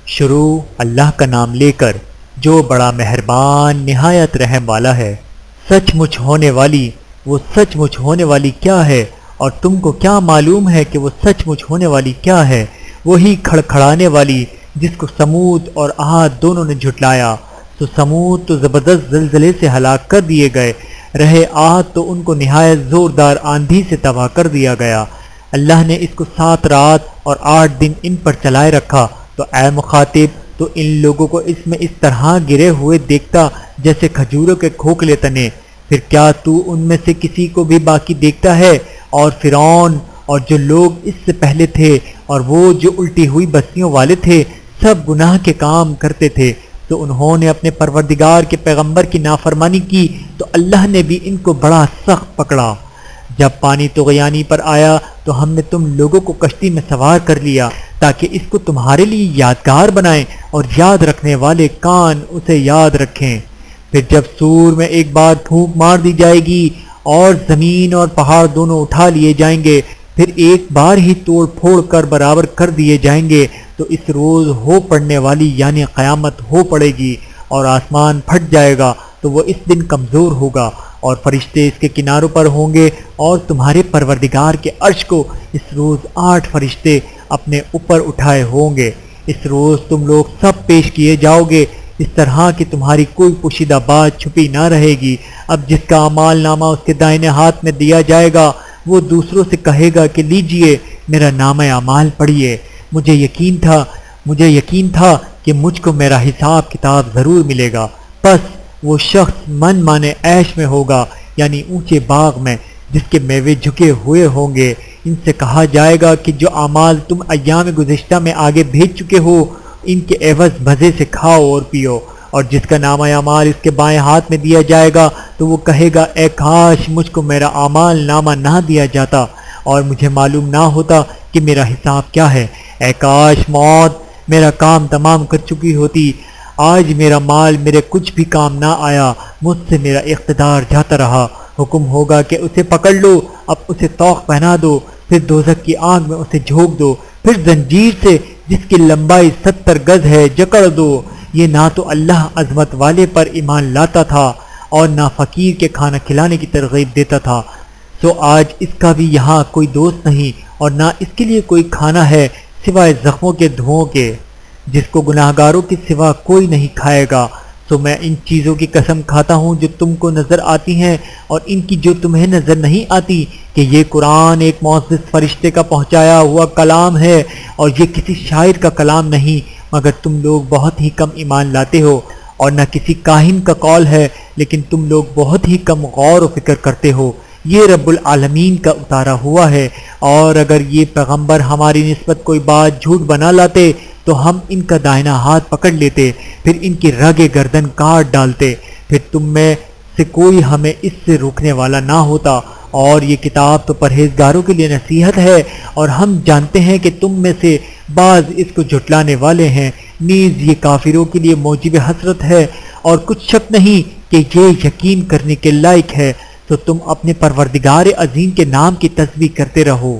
شروع اللہ کا نام لے کر جو بڑا مہربان نہایت رحم والا ہے۔ سچ مچ ہونے والی، وہ سچ مچ ہونے والی کیا ہے؟ اور تم کو کیا معلوم ہے کہ وہ سچ مچ ہونے والی کیا ہے؟ وہی کھڑکھڑانے والی جس کو سمود اور عاد دونوں نے جھٹلایا۔ تو سمود تو زبردست زلزلے سے ہلاک کر دیے گئے رہے، عاد تو ان کو نہایت زوردار آندھی سے تباہ کر دیا گیا۔ اللہ نے اس کو 7 رات اور 8 دن ان پر چلائے رکھا۔ تو اے مخاطب، تو ان لوگوں کو اس میں اس طرح گرے ہوئے دیکھتا جیسے کھجوروں کے کھوکھلے تنے، پھر کیا تو ان میں سے کسی کو بھی باقی دیکھتا ہے؟ اور فرعون اور جو لوگ اس سے پہلے تھے اور وہ جو الٹی ہوئی بستیوں والے تھے، سب گناہ کے کام کرتے تھے، تو انہوں نے اپنے پروردگار کے پیغمبر کی نافرمانی کی، تو اللہ نے بھی ان کو بڑا سخت پکڑا۔ جب پانی طغیانی پر آیا تو ہم نے تم لوگوں کو کشتی میں سوار کر لیا تاکہ اس کو تمہارے لیے یادگار بنائیں اور یاد رکھنے والے کان اسے یاد رکھیں۔ پھر جب سور میں ایک بار پھونک مار دی جائے گی اور زمین اور پہاڑ دونوں اٹھا لیے جائیں گے، پھر ایک بار ہی توڑ پھوڑ کر برابر کر دیے جائیں گے، تو اس روز ہو پڑنے والی یعنی قیامت ہو پڑے گی اور آسمان پھٹ جائے گا، تو وہ اس دن کمزور ہوگا اور فرشتے اس کے کناروں پر ہوں گے، اور تمہارے پروردگار کے عرش کو اس روز 8 فرشتے اپنے اوپر اٹھائے ہوں گے۔ اس روز تم لوگ سب پیش کیے جاؤ گے، اس طرح کہ تمہاری کوئی پوشیدہ بات چھپی نہ رہے گی۔ اب جس کا اعمال نامہ اس کے دائنے ہاتھ میں دیا جائے گا، وہ دوسروں سے کہے گا کہ لیجئے میرا نامہ اعمال پڑھیے، مجھے یقین تھا کہ مجھ کو میرا حساب کتاب ضرور ملے گا۔ پس وہ شخص من مانے عیش میں ہوگا، یعنی اونچے باغ میں جس کے میوے جھکے ہوئے ہوں گے۔ ان سے کہا جائے گا کہ جو اعمال تم ایام گزشتہ میں آگے بھیج چکے ہو، ان کے عوض مزے سے کھاؤ اور پیو۔ اور جس کا نامہ اعمال اس کے بائیں ہاتھ میں دیا جائے گا تو وہ کہے گا اے کاش مجھ کو میرا اعمال نامہ نہ دیا جاتا اور مجھے معلوم نہ ہوتا کہ میرا حساب کیا ہے۔ اے کاش موت میرا کام تمام کر چکی ہوتی، آج میرا مال میرے کچھ بھی کام نہ آیا، مجھ سے میرا اقتدار جاتا رہا۔ حکم ہوگا کہ اسے پکڑ لو، اب اسے طوق پہنا دو، پھر دوزخ کی آگ میں اسے جھونک دو، پھر زنجیر سے جس کی لمبائی 70 گز ہے جکڑ دو۔ یہ نہ تو اللہ عظمت والے پر ایمان لاتا تھا اور نہ فقیر کے کھانا کھلانے کی ترغیب دیتا تھا، سو آج اس کا بھی یہاں کوئی دوست نہیں اور نہ اس کے لیے کوئی کھانا ہے سوائے زخموں کے دھوؤں کے، جس کو گناہگاروں کے سوا کوئی نہیں کھائے گا۔ سو میں ان چیزوں کی قسم کھاتا ہوں جو تم کو نظر آتی ہیں اور ان کی جو تمہیں نظر نہیں آتی، کہ یہ قرآن ایک معزز فرشتے کا پہنچایا ہوا کلام ہے اور یہ کسی شاعر کا کلام نہیں، مگر تم لوگ بہت ہی کم ایمان لاتے ہو، اور نہ کسی کاہن کا قول ہے، لیکن تم لوگ بہت ہی کم غور و فکر کرتے ہو۔ یہ رب العالمین کا اتارا ہوا ہے، اور اگر یہ پیغمبر ہماری نسبت کوئی بات جھوٹ بنا لاتے تو ہم ان کا دائنا ہاتھ پکڑ لیتے، پھر ان کی رگ گردن کاٹ ڈالتے، پھر تم میں سے کوئی ہمیں اس سے روکنے والا نہ ہوتا۔ اور یہ کتاب تو پرہیزگاروں کے لیے نصیحت ہے، اور ہم جانتے ہیں کہ تم میں سے بعض اس کو جھٹلانے والے ہیں، نیز یہ کافروں کے لیے موجب حسرت ہے، اور کچھ شک نہیں کہ یہ یقین کرنے کے لائق ہے۔ تو تم اپنے پروردگار عظیم کے نام کی تسبیح کرتے رہو۔